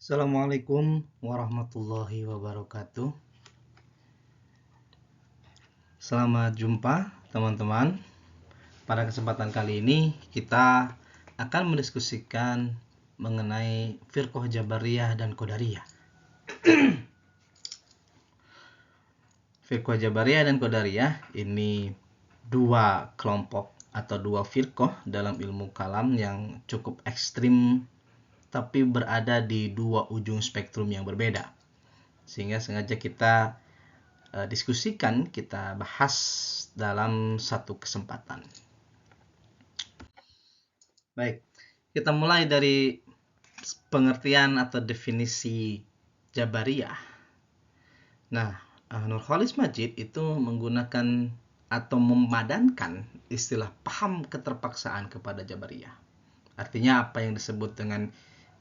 Assalamualaikum warahmatullahi wabarakatuh. Selamat jumpa teman-teman. Pada kesempatan kali ini kita akan mendiskusikan mengenai firqah Jabariyah dan Qadariyah. Firqah Jabariyah dan Qadariyah ini dua kelompok atau dua firqah dalam ilmu kalam yang cukup ekstrim tapi berada di dua ujung spektrum yang berbeda. Sehingga sengaja kita diskusikan, kita bahas dalam satu kesempatan. Baik, kita mulai dari pengertian atau definisi Jabariyah. Nah, Nurcholish Madjid itu menggunakan atau memadankan istilah paham keterpaksaan kepada Jabariyah. Artinya apa yang disebut dengan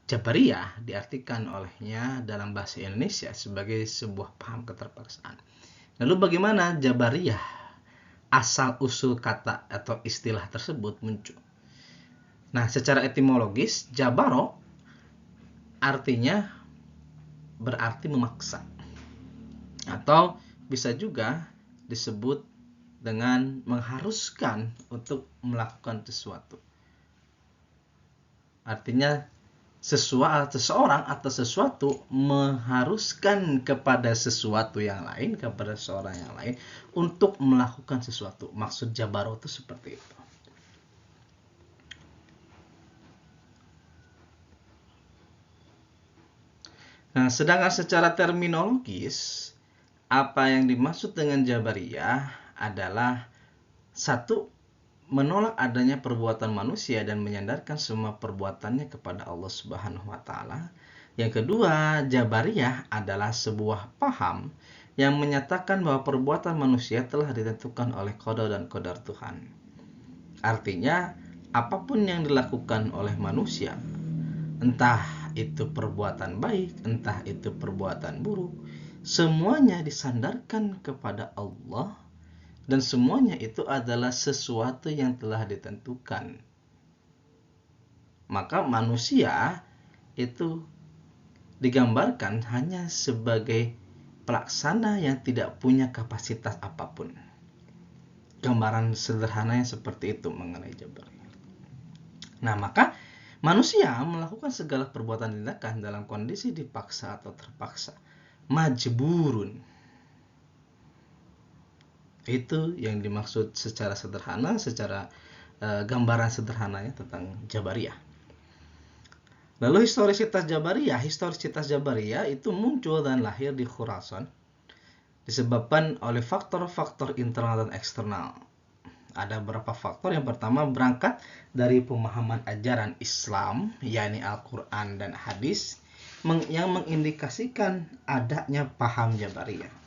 Jabariyah diartikan olehnya dalam bahasa Indonesia sebagai sebuah paham keterpaksaan. Lalu bagaimana Jabariyah, asal-usul kata atau istilah tersebut muncul? Nah, secara etimologis, Jabaro artinya berarti memaksa. Atau bisa juga disebut dengan mengharuskan untuk melakukan sesuatu. Artinya seseorang atau sesuatu mengharuskan kepada sesuatu yang lain, kepada seorang yang lain untuk melakukan sesuatu. Maksud Jabaro itu seperti itu. Nah, sedangkan secara terminologis, apa yang dimaksud dengan Jabariyah adalah satu, menolak adanya perbuatan manusia dan menyandarkan semua perbuatannya kepada Allah Subhanahu wa taala. Yang kedua, Jabariyah adalah sebuah paham yang menyatakan bahwa perbuatan manusia telah ditentukan oleh qada dan qadar Tuhan. Artinya, apapun yang dilakukan oleh manusia, entah itu perbuatan baik, entah itu perbuatan buruk, semuanya disandarkan kepada Allah. Dan semuanya itu adalah sesuatu yang telah ditentukan. Maka manusia itu digambarkan hanya sebagai pelaksana yang tidak punya kapasitas apapun. Gambaran sederhananya seperti itu mengenai Jabariyah. Nah, maka manusia melakukan segala perbuatan tindakan dalam kondisi dipaksa atau terpaksa. Majburun. Itu yang dimaksud secara sederhana, secara gambaran sederhananya tentang Jabariyah. Lalu historisitas Jabariyah itu muncul dan lahir di Khurasan disebabkan oleh faktor-faktor internal dan eksternal. Ada beberapa faktor. Yang pertama, berangkat dari pemahaman ajaran Islam, yakni Al-Quran dan Hadis, yang mengindikasikan adanya paham Jabariyah.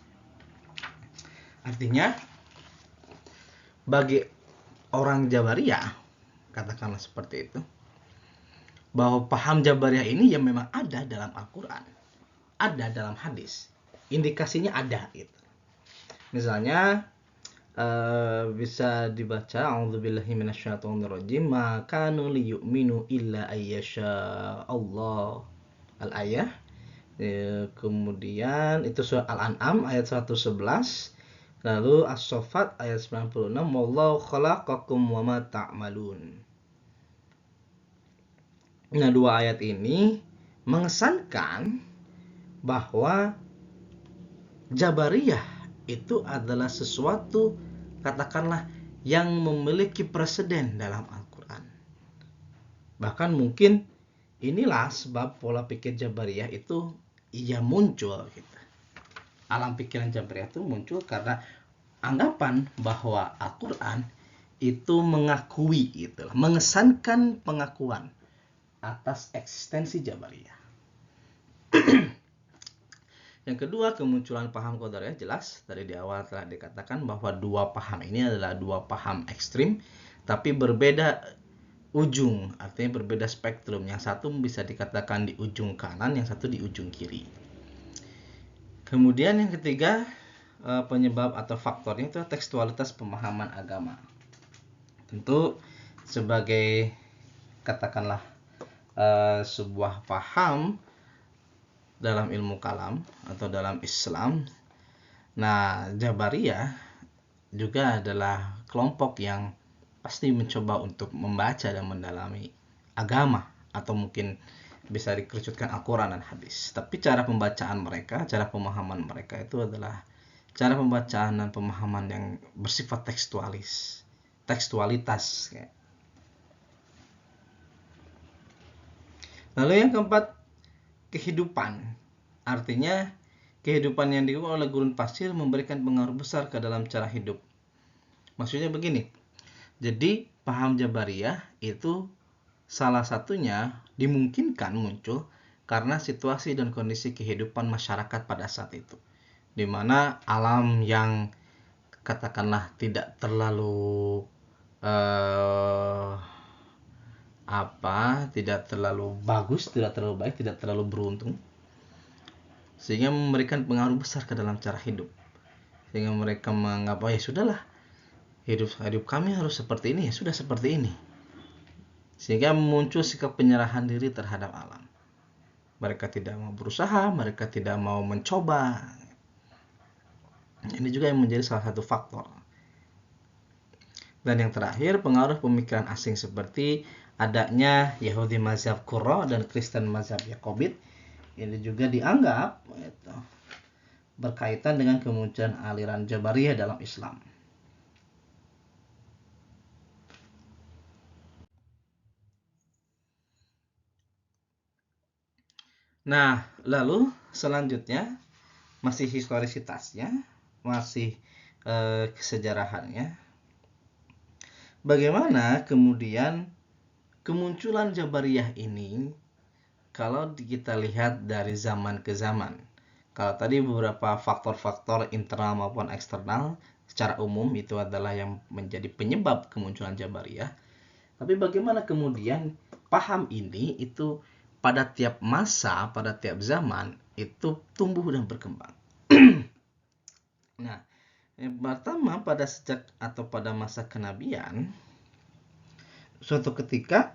Artinya, bagi orang Jabariyah, katakanlah seperti itu, bahwa paham Jabariyah ini yang memang ada dalam Al-Quran, ada dalam hadis, indikasinya ada gitu. Misalnya bisa dibaca a'udzubillahi minasyaitonirrajim, ma kanu liyu'minu illa ayyasha Allah, al-ayah. Kemudian itu surat Al-An'am ayat 111. Lalu As-Saffat ayat 96, wallahu khalaqakum wama ta'malun. Nah, dua ayat ini mengesankan bahwa Jabariyah itu adalah sesuatu, katakanlah, yang memiliki preseden dalam Al-Quran. Bahkan mungkin inilah sebab pola pikir Jabariyah itu ia muncul gitu. Alam pikiran Jabariyah itu muncul karena anggapan bahwa Al-Quran itu mengakui, itulah, mengesankan pengakuan atas eksistensi Jabariyah. Yang kedua, kemunculan paham Qadariyah jelas dari di awal telah dikatakan bahwa dua paham ini adalah dua paham ekstrim tapi berbeda ujung, artinya berbeda spektrum. Yang satu bisa dikatakan di ujung kanan, yang satu di ujung kiri. Kemudian yang ketiga, penyebab atau faktornya itu tekstualitas pemahaman agama. Tentu sebagai, katakanlah, sebuah paham dalam ilmu kalam atau dalam Islam. Nah, Jabariyah juga adalah kelompok yang pasti mencoba untuk membaca dan mendalami agama, atau mungkin bisa dikerucutkan Al-Quran dan hadis. Tapi cara pembacaan mereka, cara pemahaman mereka itu adalah cara pembacaan dan pemahaman yang bersifat tekstualitas. Lalu yang keempat, kehidupan. Artinya kehidupan yang dilakukan oleh gurun pasir memberikan pengaruh besar ke dalam cara hidup. Maksudnya begini, jadi paham Jabariyah itu salah satunya dimungkinkan muncul karena situasi dan kondisi kehidupan masyarakat pada saat itu, di mana alam yang katakanlah tidak terlalu tidak terlalu bagus, tidak terlalu baik, tidak terlalu beruntung, sehingga memberikan pengaruh besar ke dalam cara hidup, sehingga mereka menganggap ya sudahlah, hidup kami harus seperti ini, ya sudah seperti ini, sehingga muncul sikap penyerahan diri terhadap alam. Mereka tidak mau berusaha, mereka tidak mau mencoba. Ini juga yang menjadi salah satu faktor. Dan yang terakhir, pengaruh pemikiran asing seperti adanya Yahudi mazhab Qurra dan Kristen mazhab Yakobit. Ini juga dianggap berkaitan dengan kemunculan aliran Jabariyah dalam Islam. Nah, lalu selanjutnya masih historisitasnya, masih kesejarahannya. Bagaimana kemudian kemunculan Jabariyah ini kalau kita lihat dari zaman ke zaman? Kalau tadi beberapa faktor-faktor internal maupun eksternal secara umum itu adalah yang menjadi penyebab kemunculan Jabariyah. Tapi bagaimana kemudian paham ini itu pada tiap masa, pada tiap zaman itu tumbuh dan berkembang. Nah, yang pertama pada masa kenabian, suatu ketika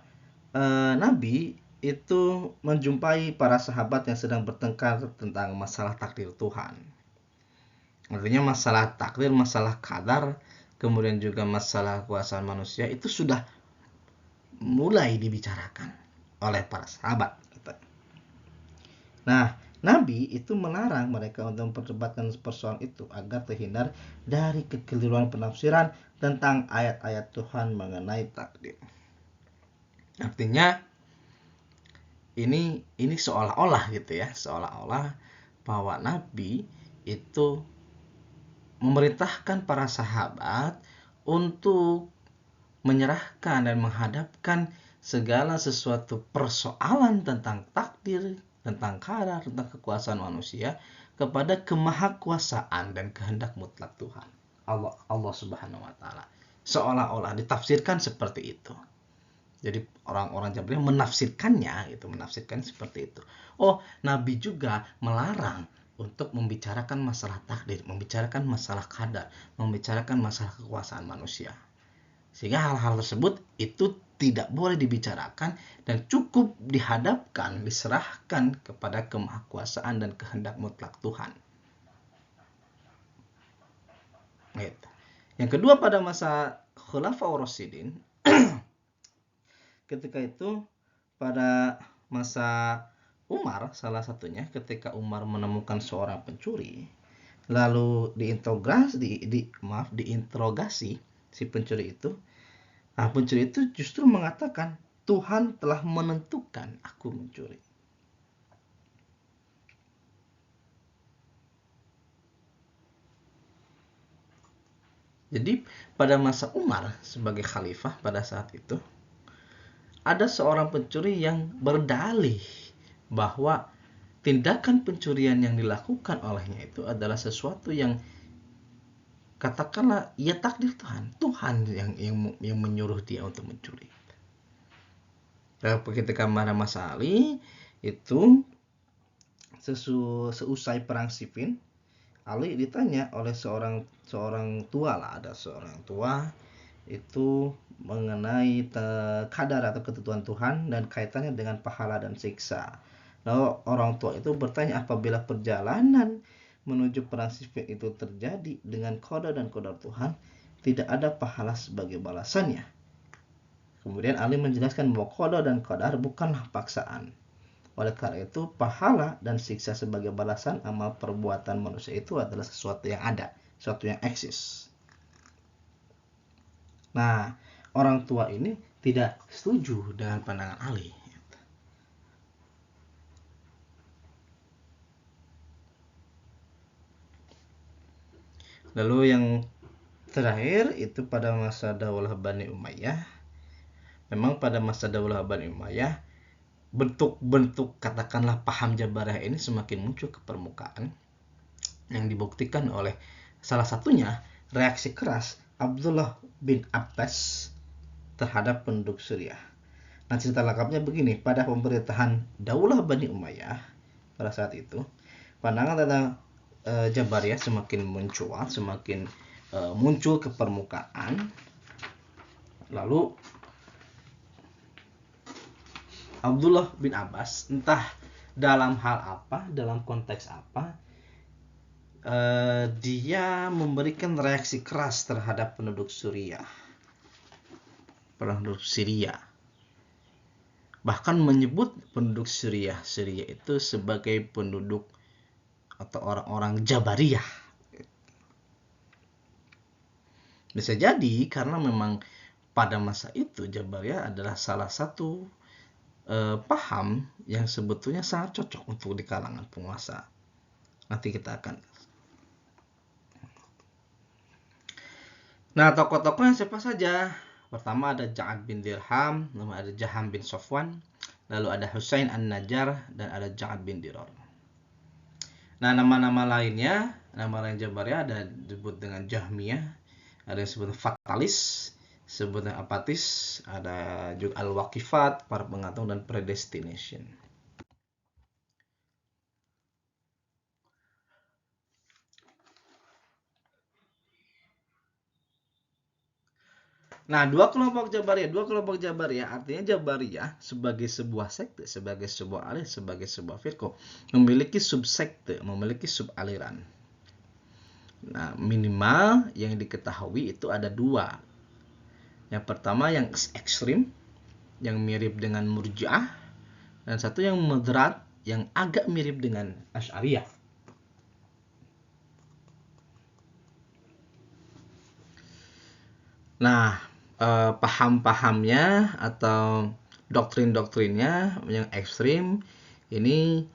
Nabi itu menjumpai para sahabat yang sedang bertengkar tentang masalah takdir Tuhan. Artinya masalah takdir, masalah qadar, kemudian juga masalah kuasaan manusia itu sudah mulai dibicarakan oleh para sahabat. Nah, Nabi itu melarang mereka untuk memperdebatkan persoalan itu agar terhindar dari kekeliruan penafsiran tentang ayat-ayat Tuhan mengenai takdir. Artinya ini seolah-olah gitu ya, seolah-olah bahwa Nabi itu memerintahkan para sahabat untuk menyerahkan dan menghadapkan segala sesuatu persoalan tentang takdir, tentang qadar, tentang kekuasaan manusia kepada kemahakuasaan dan kehendak mutlak Tuhan, Allah Subhanahu wa taala. Seolah-olah ditafsirkan seperti itu. Jadi orang-orang Jabariyah menafsirkan seperti itu. Oh, Nabi juga melarang untuk membicarakan masalah takdir, membicarakan masalah qadar, membicarakan masalah kekuasaan manusia. Sehingga hal-hal tersebut itu tidak boleh dibicarakan dan cukup dihadapkan, diserahkan kepada kemahakuasaan dan kehendak mutlak Tuhan. Yang kedua, pada masa Khulafaur Rasyidin, ketika itu pada masa Umar, salah satunya ketika Umar menemukan seorang pencuri, lalu diinterogasi si pencuri itu. Nah, pencuri itu justru mengatakan, Tuhan telah menentukan aku mencuri. Jadi pada masa Umar sebagai khalifah pada saat itu, ada seorang pencuri yang berdalih bahwa tindakan pencurian yang dilakukan olehnya itu adalah sesuatu yang katakanlah ya takdir Tuhan yang menyuruh dia untuk mencuri. Ketika pada masa Ali itu seusai perang Siffin, Ali ditanya oleh seorang tua lah, ada seorang tua itu mengenai qadar atau ketentuan Tuhan dan kaitannya dengan pahala dan siksa. Lalu orang tua itu bertanya, apabila perjalanan menuju perang sifil itu terjadi dengan qada dan qadar Tuhan, tidak ada pahala sebagai balasannya. Kemudian Ali menjelaskan bahwa qada dan qadar bukanlah paksaan. Oleh karena itu, pahala dan siksa sebagai balasan amal perbuatan manusia itu adalah sesuatu yang ada, sesuatu yang eksis. Nah, orang tua ini tidak setuju dengan pandangan Ali. Lalu yang terakhir itu pada masa Daulah Bani Umayyah. Memang pada masa Daulah Bani Umayyah, bentuk-bentuk katakanlah paham Jabariyah ini semakin muncul ke permukaan, yang dibuktikan oleh salah satunya reaksi keras Abdullah bin Abbas terhadap penduduk Suriah. Nah, cerita lengkapnya begini, pada pemerintahan Daulah Bani Umayyah pada saat itu, pandangan tentang Jabariyah semakin mencuat, semakin muncul ke permukaan. Lalu Abdullah bin Abbas, entah dalam hal apa, dalam konteks apa, dia memberikan reaksi keras terhadap penduduk Syria. Bahkan menyebut penduduk Syria itu sebagai penduduk atau orang-orang Jabariyah. Bisa jadi karena memang pada masa itu Jabariyah adalah salah satu paham yang sebetulnya sangat cocok untuk di kalangan penguasa. Nanti kita akan. Nah, tokoh-tokohnya siapa saja? Pertama ada Ja'ad bin Dirham, lalu ada Jaham bin Sofwan, lalu ada Husain an-Najjar, dan ada Ja'ad bin Dirar. Nah, nama-nama lainnya, nama lain Jabariyah ada disebut dengan Jahmiyah, ada yang disebut fatalis, disebut apatis, ada juga al-waqifat, para pengantung, dan predestination. Nah, dua kelompok Jabariyah artinya Jabariyah sebagai sebuah sekte, sebagai sebuah aliran, sebagai sebuah firqah memiliki subsekte, memiliki subaliran. Nah, minimal yang diketahui itu ada dua. Yang pertama yang ekstrim, yang mirip dengan Murji'ah, dan satu yang moderat, yang agak mirip dengan Asy'ariyah. Nah, paham-pahamnya atau doktrin-doktrinnya yang ekstrim ini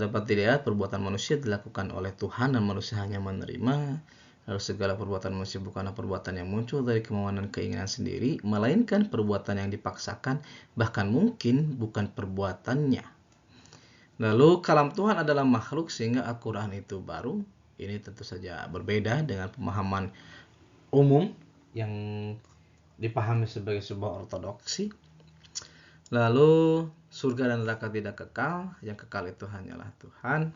dapat dilihat perbuatan manusia dilakukan oleh Tuhan dan manusia hanya menerima. Lalu segala perbuatan manusia bukanlah perbuatan yang muncul dari kemauan dan keinginan sendiri, melainkan perbuatan yang dipaksakan, bahkan mungkin bukan perbuatannya. Lalu kalam Tuhan adalah makhluk sehingga Al-Quran itu baru. Ini tentu saja berbeda dengan pemahaman umum yang dipahami sebagai sebuah ortodoksi. Lalu surga dan neraka tidak kekal, yang kekal itu hanyalah Tuhan.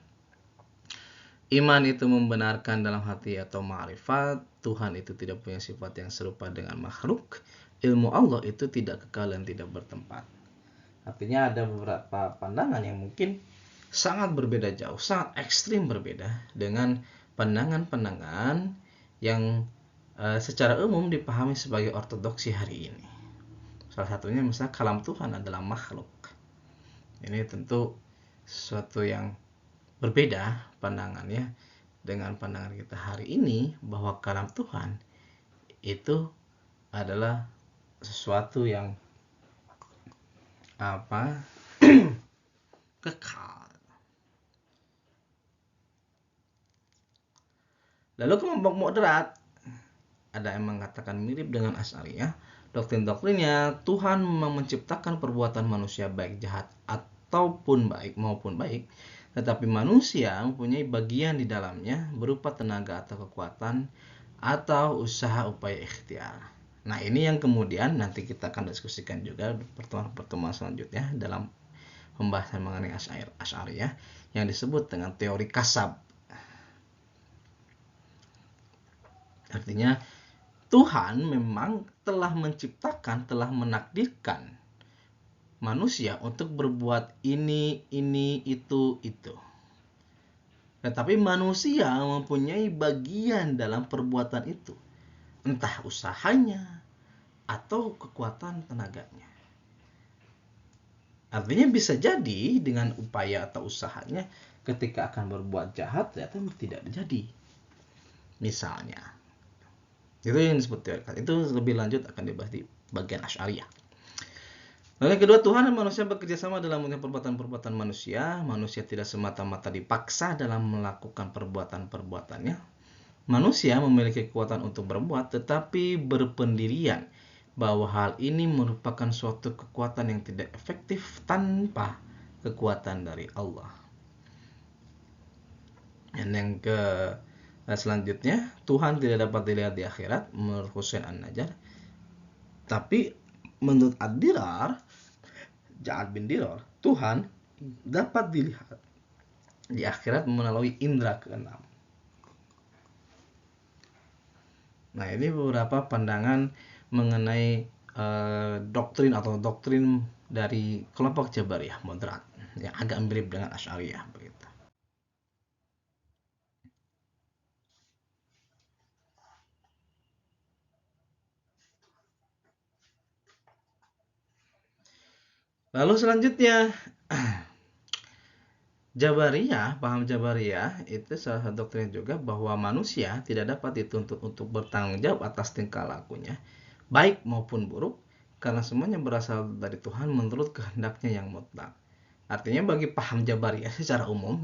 Iman itu membenarkan dalam hati atau ma'rifat, Tuhan itu tidak punya sifat yang serupa dengan makhluk, ilmu Allah itu tidak kekal dan tidak bertempat. Artinya ada beberapa pandangan yang mungkin sangat berbeda jauh, sangat ekstrim berbeda dengan pandangan-pandangan yang secara umum dipahami sebagai ortodoksi hari ini. Salah satunya misalnya kalam Tuhan adalah makhluk. Ini tentu sesuatu yang berbeda pandangannya dengan pandangan kita hari ini, bahwa kalam Tuhan itu adalah sesuatu yang kekal. Lalu kelompok moderat ada yang mengatakan mirip dengan Asy'ariyah. Doktrin-doktrinnya Tuhan menciptakan perbuatan manusia baik jahat ataupun baik maupun baik, tetapi manusia mempunyai bagian di dalamnya berupa tenaga atau kekuatan atau usaha upaya ikhtiar. Nah, ini yang kemudian nanti kita akan diskusikan juga pertemuan selanjutnya dalam pembahasan mengenai Asy'ariyah yang disebut dengan teori kasab. Artinya Tuhan memang telah menciptakan, telah menakdirkan manusia untuk berbuat ini, itu. Tetapi manusia mempunyai bagian dalam perbuatan itu, entah usahanya atau kekuatan tenaganya. Artinya bisa jadi dengan upaya atau usahanya ketika akan berbuat jahat ternyata tidak terjadi. Misalnya, itu yang disebut teori. Itu lebih lanjut akan dibahas di bagian Asy'ariyah. Lalu yang kedua, Tuhan dan manusia bekerja sama dalam melakukan perbuatan-perbuatan manusia. Manusia tidak semata-mata dipaksa dalam melakukan perbuatan-perbuatannya. Manusia memiliki kekuatan untuk berbuat, tetapi berpendirian bahwa hal ini merupakan suatu kekuatan yang tidak efektif tanpa kekuatan dari Allah. Dan yang selanjutnya, Tuhan tidak dapat dilihat di akhirat menurut Husain An-Najjar. Tapi menurut Ad-Dirar, Ja'ad bin Dirar, Tuhan dapat dilihat di akhirat melalui indera keenam. Nah, ini beberapa pandangan mengenai doktrin atau doktrin dari kelompok Jabariyah moderat yang agak mirip dengan Asy'ariyah begitu. Lalu selanjutnya, Jabariyah, paham Jabariyah itu salah satu doktrin juga bahwa manusia tidak dapat dituntut untuk bertanggung jawab atas tingkah lakunya, baik maupun buruk, karena semuanya berasal dari Tuhan menurut kehendaknya yang mutlak. Artinya bagi paham Jabariyah secara umum,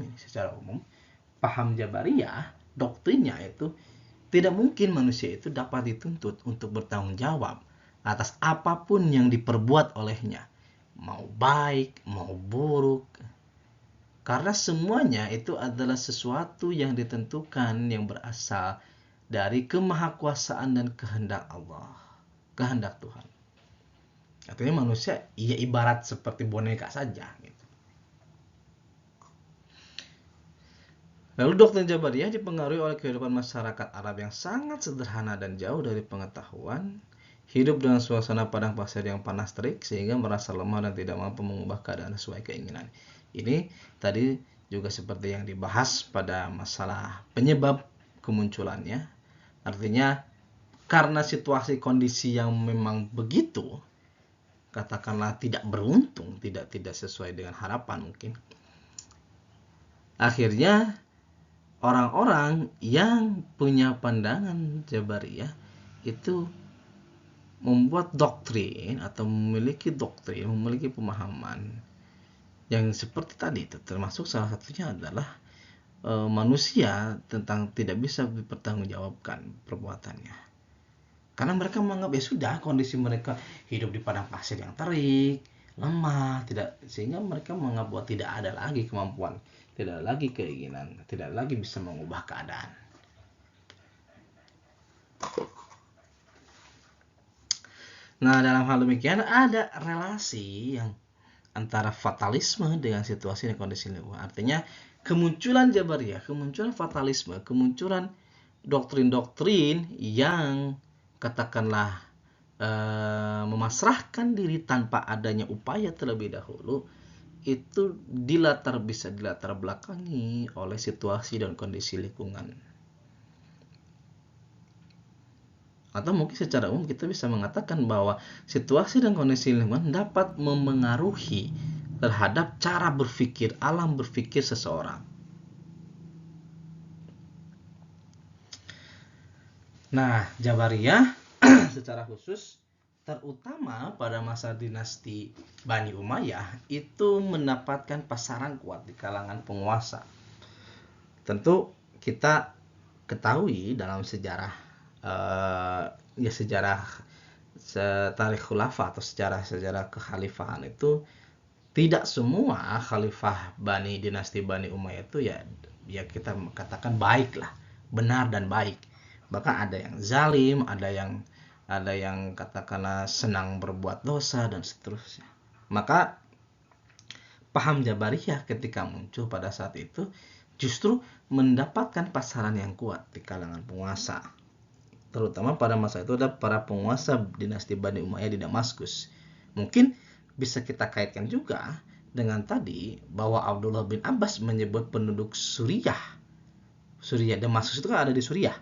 paham Jabariyah, doktrinnya itu tidak mungkin manusia itu dapat dituntut untuk bertanggung jawab atas apapun yang diperbuat olehnya, mau baik, mau buruk. Karena semuanya itu adalah sesuatu yang ditentukan yang berasal dari kemahakuasaan dan kehendak Allah, kehendak Tuhan. Artinya manusia ya ibarat seperti boneka saja gitu. Lalu doktrin Jabariyah dipengaruhi oleh kehidupan masyarakat Arab yang sangat sederhana dan jauh dari pengetahuan, hidup dengan suasana padang pasir yang panas terik sehingga merasa lemah dan tidak mampu mengubah keadaan sesuai keinginan. Ini tadi juga seperti yang dibahas pada masalah penyebab kemunculannya. Artinya karena situasi kondisi yang memang begitu, katakanlah tidak beruntung, tidak sesuai dengan harapan mungkin. Akhirnya orang-orang yang punya pandangan Jabariyah itu membuat doktrin atau memiliki pemahaman yang seperti tadi itu, termasuk salah satunya adalah manusia tentang tidak bisa dipertanggungjawabkan perbuatannya. Karena mereka menganggap ya sudah kondisi mereka hidup di padang pasir yang terik, lemah, sehingga mereka menganggap bahwa tidak ada lagi kemampuan, tidak ada lagi keinginan, tidak lagi bisa mengubah keadaan. Nah, dalam hal demikian ada relasi yang antara fatalisme dengan situasi dan kondisi lingkungan. Artinya kemunculan Jabariyah, kemunculan fatalisme, kemunculan doktrin-doktrin yang katakanlah memasrahkan diri tanpa adanya upaya terlebih dahulu, itu bisa dilatar belakangi oleh situasi dan kondisi lingkungan. Atau mungkin secara umum kita bisa mengatakan bahwa situasi dan kondisi lingkungan dapat memengaruhi terhadap cara berpikir, alam berpikir seseorang. Nah, Jabariyah secara khusus, terutama pada masa dinasti Bani Umayyah, itu mendapatkan pasaran kuat di kalangan penguasa. Tentu kita ketahui dalam sejarah tarikh khulafah atau sejarah kekhalifahan itu tidak semua khalifah dinasti Bani Umayyah itu ya kita katakan baiklah, benar dan baik. Bahkan ada yang zalim, ada yang katakanlah senang berbuat dosa dan seterusnya. Maka paham Jabariyah ketika muncul pada saat itu justru mendapatkan pasaran yang kuat di kalangan penguasa. Terutama pada masa itu ada para penguasa dinasti Bani Umayyah di Damaskus. Mungkin bisa kita kaitkan juga dengan tadi bahwa Abdullah bin Abbas menyebut penduduk Suriah, Damaskus itu kan ada di Suriah,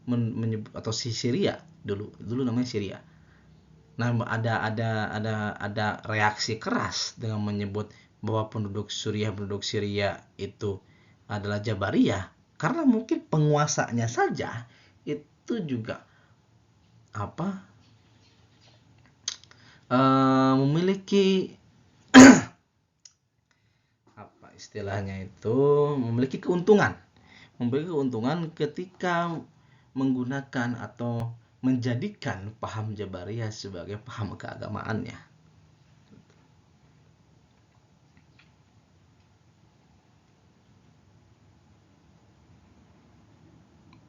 menyebut, atau Syria dulu namanya Syria. Nah, ada reaksi keras dengan menyebut bahwa penduduk Syria itu adalah Jabariyah, karena mungkin penguasanya saja itu juga memiliki istilahnya itu memiliki keuntungan ketika menggunakan atau menjadikan paham Jabariyah sebagai paham keagamaannya.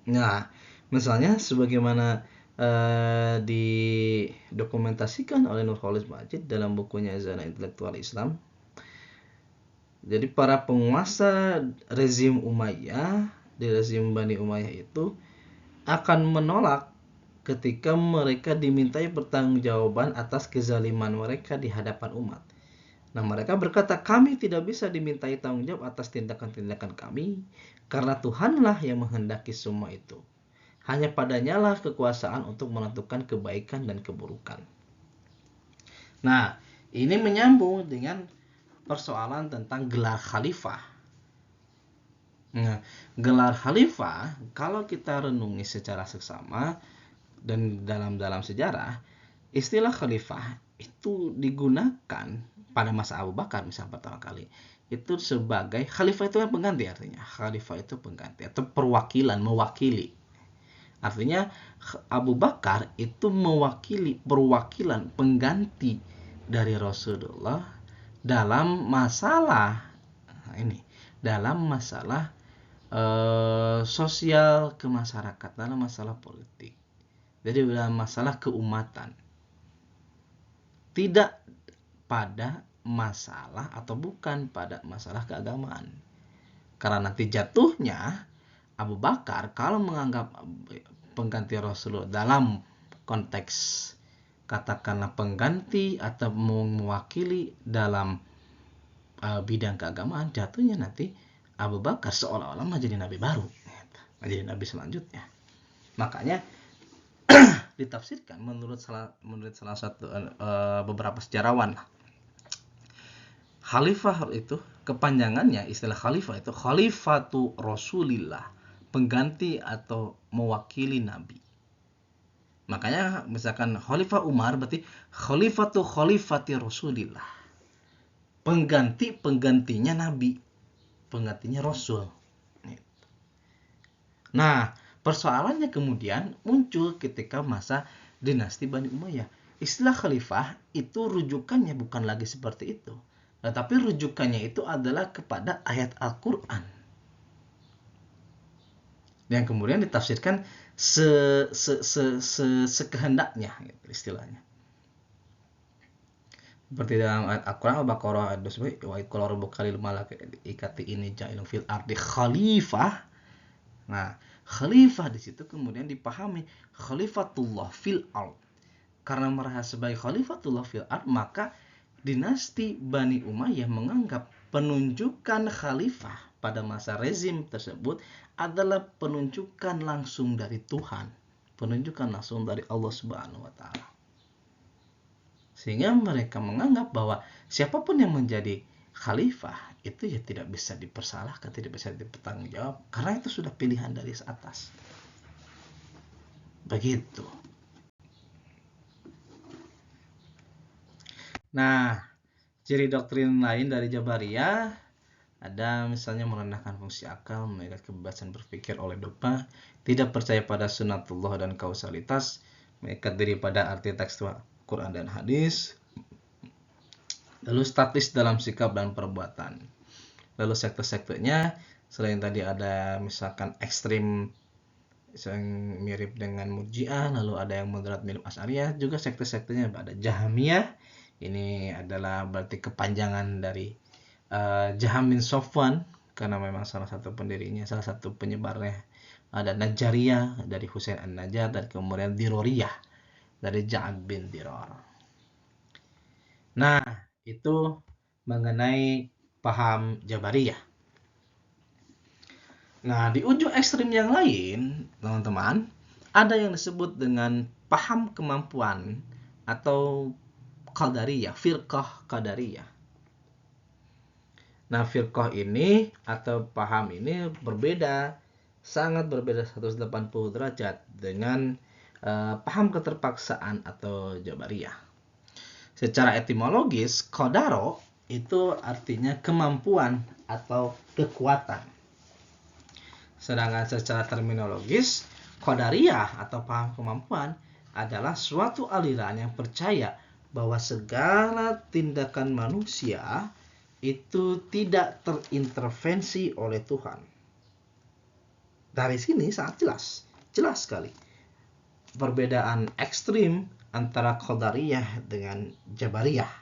Nah, misalnya sebagaimana didokumentasikan oleh Nurholis Majid dalam bukunya Zana Intelektual Islam. Jadi para penguasa rezim Umayyah, di rezim Bani Umayyah itu akan menolak ketika mereka dimintai pertanggungjawaban atas kezaliman mereka di hadapan umat. Nah, mereka berkata, kami tidak bisa dimintai tanggung jawab atas tindakan-tindakan kami, karena Tuhanlah yang menghendaki semua itu. Hanya padanyalah kekuasaan untuk menentukan kebaikan dan keburukan. Nah, ini menyambung dengan persoalan tentang gelar khalifah. Nah, gelar khalifah kalau kita renungi secara seksama dan dalam sejarah, istilah khalifah itu digunakan pada masa Abu Bakar misalnya pertama kali. Itu sebagai khalifah itu kan pengganti, artinya khalifah itu pengganti atau mewakili. Artinya Abu Bakar itu mewakili perwakilan pengganti dari Rasulullah dalam masalah sosial kemasyarakat, dalam masalah politik, jadi dalam masalah keumatan, tidak pada masalah atau bukan pada masalah keagamaan. Karena nanti jatuhnya Abu Bakar kalau menganggap pengganti Rasulullah dalam konteks katakanlah pengganti atau mewakili dalam bidang keagamaan, jatuhnya nanti Abu Bakar seolah-olah menjadi nabi baru, menjadi nabi selanjutnya. Makanya ditafsirkan menurut salah satu beberapa sejarawan, khalifah itu kepanjangannya, istilah khalifah itu khalifatu Rasulillah, pengganti atau mewakili nabi. Makanya misalkan Khalifah Umar berarti khalifati Rasulillah, penggantinya nabi, penggantinya rasul. Nah, persoalannya kemudian muncul ketika masa dinasti Bani Umayyah. Istilah khalifah itu rujukannya bukan lagi seperti itu, tetapi rujukannya itu adalah kepada ayat Al-Quran yang kemudian ditafsirkan sekehendaknya, gitu istilahnya. Seperti dalam ayat Al-Quran Al-Baqarah ayat 29, wa qala rabbuka lil malaikati inni ja'ilun fil ardi khalifah. Nah, khalifah di situ kemudian dipahami khalifatullah fil ard. Karena merasa sebagai khalifatullah fil ard, maka dinasti Bani Umayyah menganggap penunjukan khalifah pada masa rezim tersebut adalah penunjukan langsung dari Tuhan, penunjukan langsung dari Allah Subhanahu wa taala. Sehingga mereka menganggap bahwa siapapun yang menjadi khalifah itu ya tidak bisa dipersalahkan, tidak bisa dipertanggungjawab, karena itu sudah pilihan dari atas. Begitu. Nah, ciri doktrin lain dari Jabariyah ada misalnya merendahkan fungsi akal, mengikat kebebasan berpikir oleh dogma, tidak percaya pada sunatullah dan kausalitas, mengikat diri pada arti tekstual Quran dan hadis, lalu statis dalam sikap dan perbuatan. Lalu sekte-sektenya selain tadi ada misalkan ekstrim yang mirip dengan Murji'ah, lalu ada yang moderat mirip Asy'ariyah, juga sekte-sektenya ada Jahmiyah. Ini adalah berarti kepanjangan dari Jaham bin Safwan, karena memang salah satu pendirinya, salah satu penyebarnya. Ada Najjariyah dari Husain an-Najjar, dan kemudian Diroriyah dari Ja'ad bin Dirar. Nah, itu mengenai paham Jabariyah. Nah, di ujung ekstrim yang lain, teman-teman, ada yang disebut dengan paham kemampuan atau Qadariyah, firqah Qadariyah. Nah, firqah ini atau paham ini berbeda, sangat berbeda 180 derajat dengan paham keterpaksaan atau Jabariyah. Secara etimologis, Qadaro itu artinya kemampuan atau kekuatan. Sedangkan secara terminologis, Qadariyah atau paham kemampuan adalah suatu aliran yang percaya bahwa segala tindakan manusia itu tidak terintervensi oleh Tuhan. Dari sini sangat jelas sekali perbedaan ekstrim antara Qadariyah dengan Jabariyah.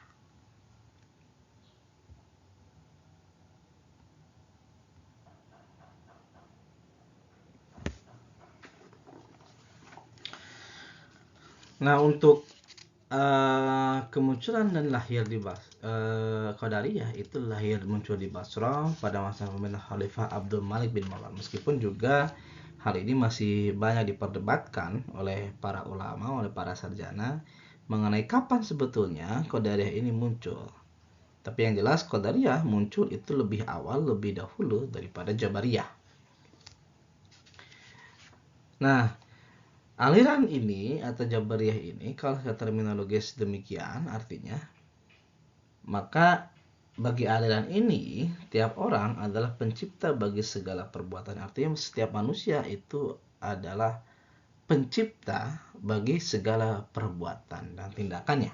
Nah, untuk kemunculan dan lahir di Qadariyah itu muncul di Basra pada masa pemerintahan Khalifah Abdul Malik bin Marwan. Meskipun juga hal ini masih banyak diperdebatkan oleh para ulama, oleh para sarjana mengenai kapan sebetulnya Qadariyah ini muncul. Tapi yang jelas Qadariyah muncul itu lebih awal, lebih dahulu daripada Jabariyah. Nah, aliran ini atau Jabariyah ini kalau secara terminologis demikian artinya, maka bagi aliran ini tiap orang adalah pencipta bagi segala perbuatan. Artinya setiap manusia itu adalah pencipta bagi segala perbuatan dan tindakannya.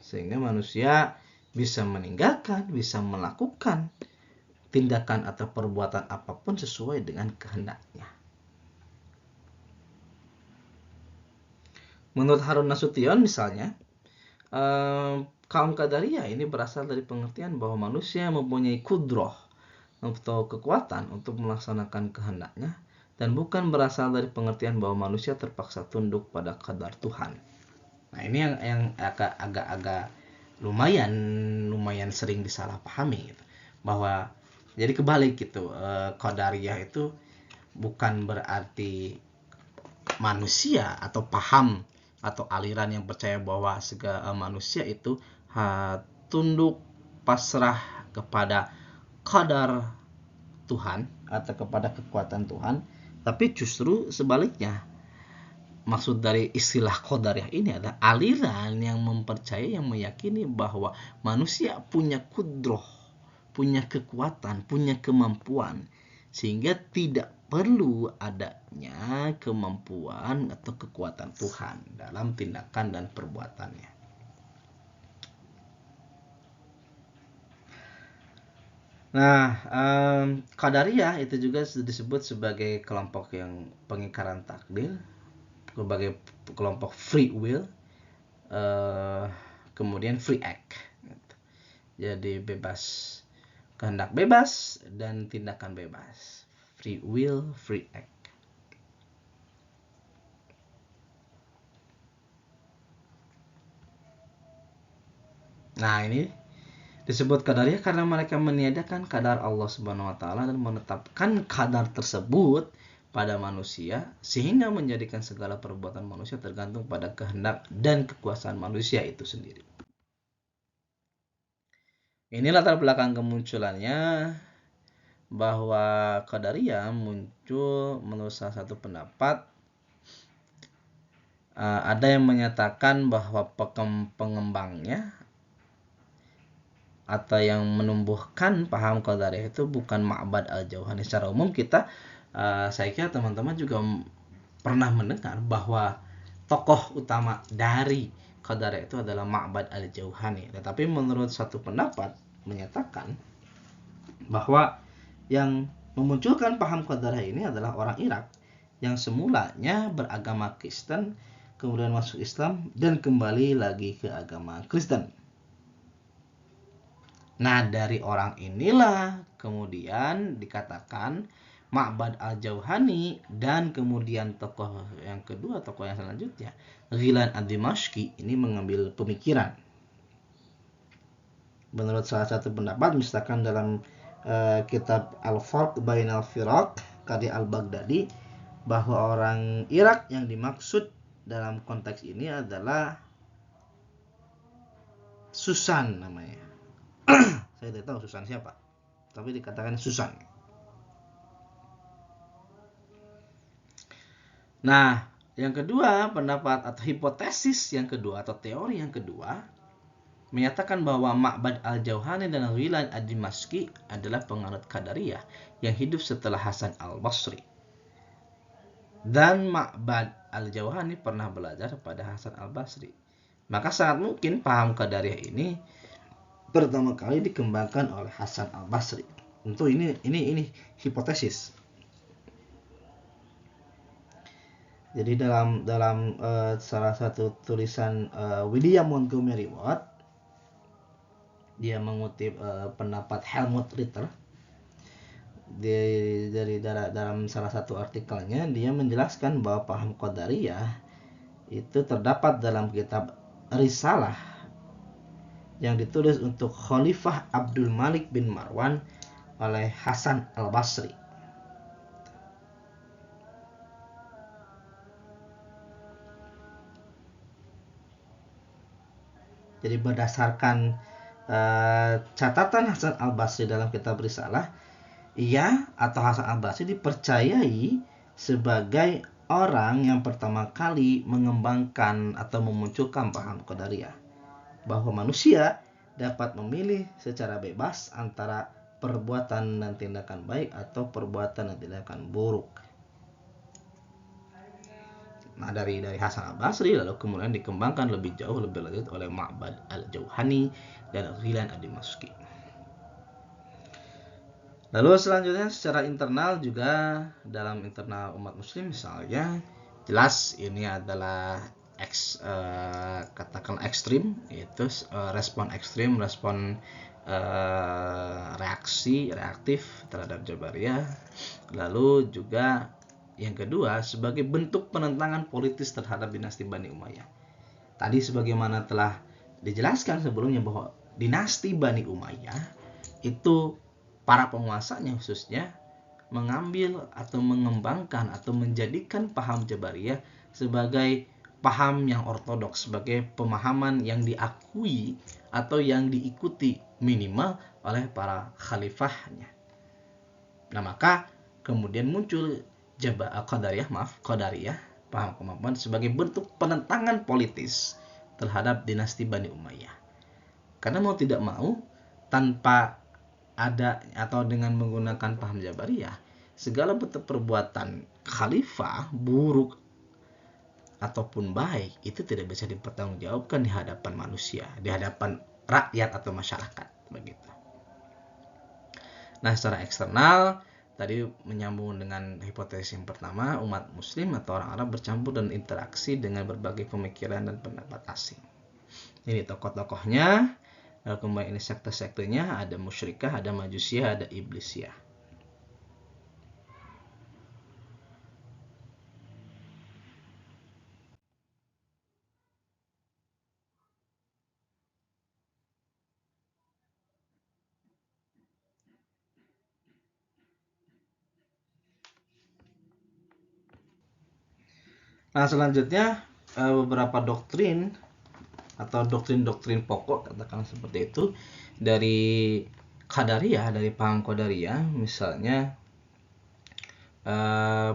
Sehingga manusia bisa meninggalkan, bisa melakukan tindakan atau perbuatan apapun sesuai dengan kehendaknya. Menurut Harun Nasution misalnya, kaum Qadariyah ini berasal dari pengertian bahwa manusia mempunyai kudroh atau kekuatan untuk melaksanakan kehendaknya, dan bukan berasal dari pengertian bahwa manusia terpaksa tunduk pada qadar Tuhan. Nah, ini yang agak lumayan sering disalahpahami gitu. Bahwa jadi kebalik gitu, Qadariyah itu bukan berarti manusia atau paham atau aliran yang percaya bahwa segala manusia itu tunduk pasrah kepada qadar Tuhan atau kepada kekuatan Tuhan, tapi justru sebaliknya. Maksud dari istilah qadariyah ini adalah aliran yang mempercayai, yang meyakini bahwa manusia punya kudroh, punya kekuatan, punya kemampuan, sehingga tidak perlu adanya kemampuan atau kekuatan Tuhan dalam tindakan dan perbuatannya. Nah, Qadariyah itu juga disebut sebagai kelompok yang pengingkaran takdir, sebagai kelompok free will, kemudian free act. Jadi bebas, kehendak bebas dan tindakan bebas. Free will, free act. Nah, ini disebut qadariyah karena mereka meniadakan kadar Allah Subhanahu wa taala dan menetapkan kadar tersebut pada manusia, sehingga menjadikan segala perbuatan manusia tergantung pada kehendak dan kekuasaan manusia itu sendiri. Ini latar belakang kemunculannya, bahwa qadariyah muncul menurut salah satu pendapat. Ada yang menyatakan bahwa pengembangnya atau yang menumbuhkan paham qadariyah itu bukan Ma'bad al-Jauhani. Secara umum saya kira teman-teman juga pernah mendengar bahwa tokoh utama dari qadariyah itu adalah Ma'bad al-Jauhani. Tetapi menurut satu pendapat menyatakan bahwa yang memunculkan paham qadariyah ini adalah orang Irak yang semulanya beragama Kristen, kemudian masuk Islam dan kembali lagi ke agama Kristen. Nah, dari orang inilah kemudian dikatakan Ma'bad al-Jauhani dan kemudian tokoh yang kedua, tokoh yang selanjutnya, Ghilan ad-Dimashqi, ini mengambil pemikiran. Menurut salah satu pendapat, misalkan dalam kitab Al-Farq Bainal Firaq karya Al-Baghdadi, bahwa orang Irak yang dimaksud dalam konteks ini adalah Susan namanya. Saya tidak tahu Susan siapa, tapi dikatakan Susan. Nah, yang kedua, pendapat atau hipotesis yang kedua atau teori yang kedua menyatakan bahwa Ma'bad al-Jauhani dan Ghilan ad-Dimashqi adalah penganut Qadariyah yang hidup setelah Hasan al-Basri. Dan Ma'bad al-Jauhani pernah belajar pada Hasan al-Basri. Maka sangat mungkin paham Qadariyah ini pertama kali dikembangkan oleh Hasan al-Basri. Tentu ini hipotesis. Jadi dalam salah satu tulisan William Montgomery Watt, dia mengutip pendapat Helmut Ritter. Dari dalam salah satu artikelnya, dia menjelaskan bahwa paham Qadariyah itu terdapat dalam kitab Risalah yang ditulis untuk Khalifah Abdul Malik bin Marwan oleh Hasan al-Basri. Jadi berdasarkan catatan Hasan al-Basri dalam kitab Risalah, ia atau Hasan al-Basri dipercayai sebagai orang yang pertama kali mengembangkan atau memunculkan paham Qadariyah, bahwa manusia dapat memilih secara bebas antara perbuatan dan tindakan baik atau perbuatan dan tindakan buruk. Nah, dari Hasan al-Basri lalu kemudian dikembangkan lebih jauh, lebih lanjut oleh Ma'bad al-Jauhani dan Ghilan ad-Dimashqi. Lalu selanjutnya secara internal juga, dalam internal umat muslim misalnya, jelas ini adalah katakan ekstrim, yaitu respon ekstrim, respon reaktif terhadap Jabariyah. Lalu juga yang kedua, sebagai bentuk penentangan politis terhadap dinasti Bani Umayyah. Tadi sebagaimana telah dijelaskan sebelumnya bahwa dinasti Bani Umayyah itu para penguasanya khususnya mengambil atau mengembangkan atau menjadikan paham Jabariyah sebagai paham yang ortodoks, sebagai pemahaman yang diakui atau yang diikuti minimal oleh para khalifahnya. Nah, maka kemudian muncul Qadariyah, paham kemampuan sebagai bentuk penentangan politis terhadap dinasti Bani Umayyah. Karena mau tidak mau, tanpa ada atau dengan menggunakan paham Jabariyah, segala bentuk perbuatan khalifah, buruk ataupun baik, itu tidak bisa dipertanggungjawabkan di hadapan manusia, di hadapan rakyat atau masyarakat, begitu. Nah, secara eksternal tadi menyambung dengan hipotesis yang pertama, umat muslim atau orang Arab bercampur dan interaksi dengan berbagai pemikiran dan pendapat asing. Ini tokoh-tokohnya, kembali ini sekte-sektenya, ada musyrikah, ada majusiyah, ada iblisiyah. Nah, selanjutnya beberapa doktrin atau doktrin-doktrin pokok, katakan seperti itu, dari Qadariyah, dari paham Qadariyah. Misalnya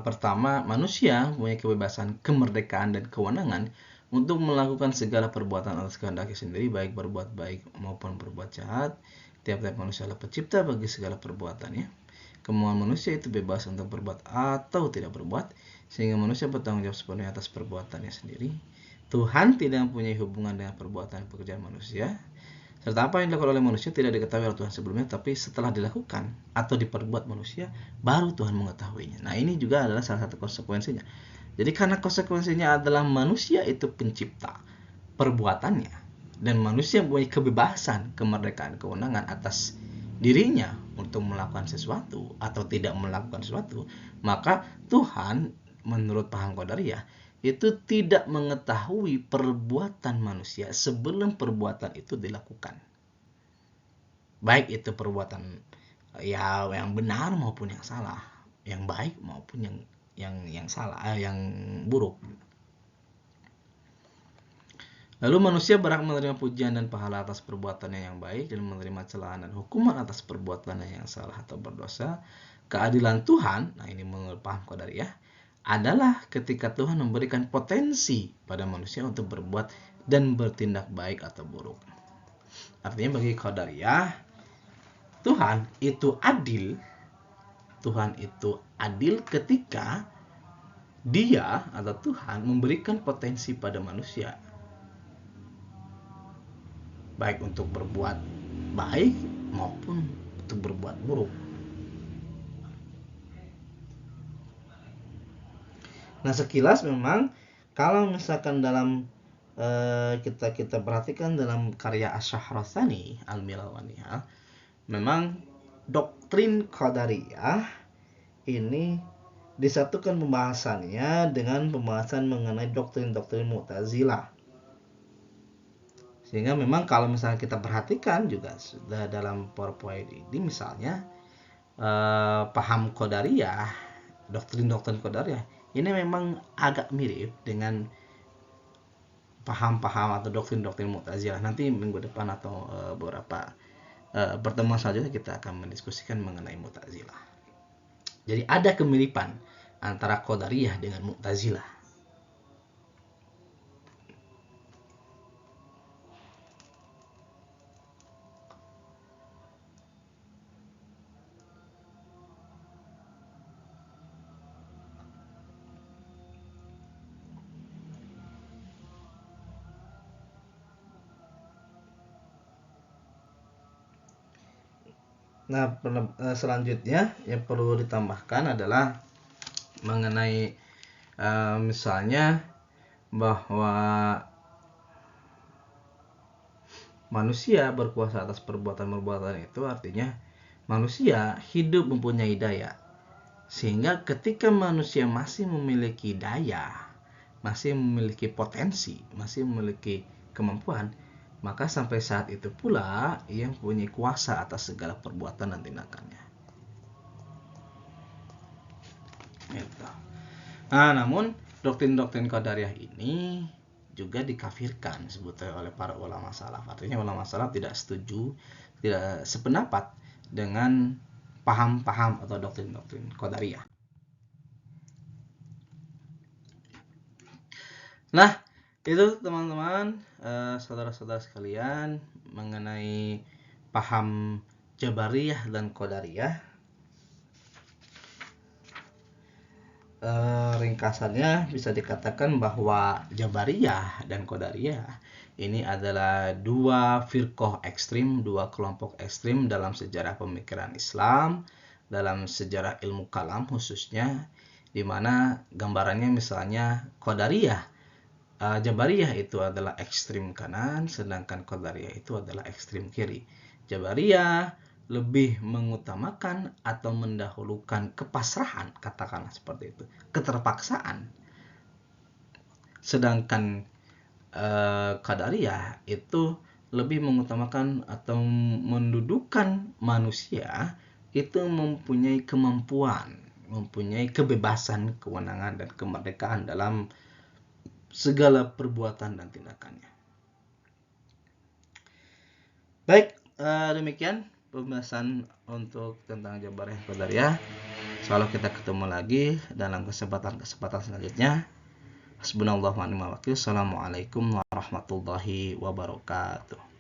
pertama, manusia punya kebebasan, kemerdekaan dan kewenangan untuk melakukan segala perbuatan atas kehendaknya sendiri, baik berbuat baik maupun berbuat jahat. Tiap-tiap manusia adalah pencipta bagi segala perbuatannya. Kemauan manusia itu bebas untuk berbuat atau tidak berbuat, sehingga manusia bertanggung jawab sepenuhnya atas perbuatannya sendiri. Tuhan tidak mempunyai hubungan dengan perbuatan pekerjaan manusia, serta apa yang dilakukan oleh manusia tidak diketahui oleh Tuhan sebelumnya, tapi setelah dilakukan atau diperbuat manusia, baru Tuhan mengetahuinya. Nah, ini juga adalah salah satu konsekuensinya. Jadi karena konsekuensinya adalah manusia itu pencipta perbuatannya, dan manusia mempunyai kebebasan, kemerdekaan, kewenangan atas dirinya untuk untuk melakukan sesuatu atau tidak melakukan sesuatu, maka Tuhan menurut paham Qadariyah itu tidak mengetahui perbuatan manusia sebelum perbuatan itu dilakukan. Baik itu perbuatan yang benar maupun yang salah, yang baik maupun yang salah, yang buruk. Lalu manusia berhak menerima pujian dan pahala atas perbuatannya yang baik dan menerima celaan dan hukuman atas perbuatannya yang salah atau berdosa. Keadilan Tuhan, nah ini menurut paham Qadariyah, adalah ketika Tuhan memberikan potensi pada manusia untuk berbuat dan bertindak baik atau buruk. Artinya bagi Qadariyah, Tuhan itu adil. Tuhan itu adil ketika Dia atau Tuhan memberikan potensi pada manusia, baik untuk berbuat baik maupun untuk berbuat buruk. Nah, sekilas memang kalau misalkan dalam kita perhatikan dalam karya Asy-Syahrastani Al-Milal wan Nihal, memang doktrin Qadariyah ini disatukan pembahasannya dengan pembahasan mengenai doktrin-doktrin Mu'tazilah. Sehingga memang kalau misalnya kita perhatikan juga sudah dalam PowerPoint ini misalnya paham Qadariyah, doktrin-doktrin Qadariyah ini memang agak mirip dengan paham-paham atau doktrin-doktrin Mu'tazilah. Nanti minggu depan atau beberapa pertemuan selanjutnya kita akan mendiskusikan mengenai Mu'tazilah. Jadi ada kemiripan antara Qadariyah dengan Mu'tazilah. Nah, selanjutnya yang perlu ditambahkan adalah mengenai misalnya bahwa manusia berkuasa atas perbuatan-perbuatan itu artinya manusia hidup mempunyai daya. Sehingga ketika manusia masih memiliki daya, masih memiliki potensi, masih memiliki kemampuan, maka sampai saat itu pula ia mempunyai kuasa atas segala perbuatan dan tindakannya. Gitu. Nah, namun doktrin-doktrin Qadariyah ini juga dikafirkan sebetulnya oleh para ulama salaf. Artinya ulama salaf tidak setuju, tidak sependapat dengan paham-paham atau doktrin-doktrin Qadariyah. Nah, itu teman-teman, saudara-saudara sekalian mengenai paham Jabariyah dan Qadariyah. Ringkasannya bisa dikatakan bahwa Jabariyah dan Qadariyah ini adalah dua firqah ekstrim, dua kelompok ekstrim dalam sejarah pemikiran Islam, dalam sejarah ilmu kalam khususnya, di mana gambarannya misalnya Qadariyah, Jabariyah itu adalah ekstrim kanan, sedangkan Qadariyah itu adalah ekstrim kiri. Jabariyah lebih mengutamakan atau mendahulukan kepasrahan, katakanlah seperti itu, keterpaksaan. Sedangkan Qadariyah itu lebih mengutamakan atau mendudukkan manusia itu mempunyai kemampuan, mempunyai kebebasan, kewenangan, dan kemerdekaan dalam segala perbuatan dan tindakannya. Baik, demikian pembahasan untuk tentang Jabariyah Qadariyah. Insyaallah kita ketemu lagi dalam kesempatan selanjutnya. Hasbunallahu wa ni'mal wakil. Assalamualaikum warahmatullahi wabarakatuh.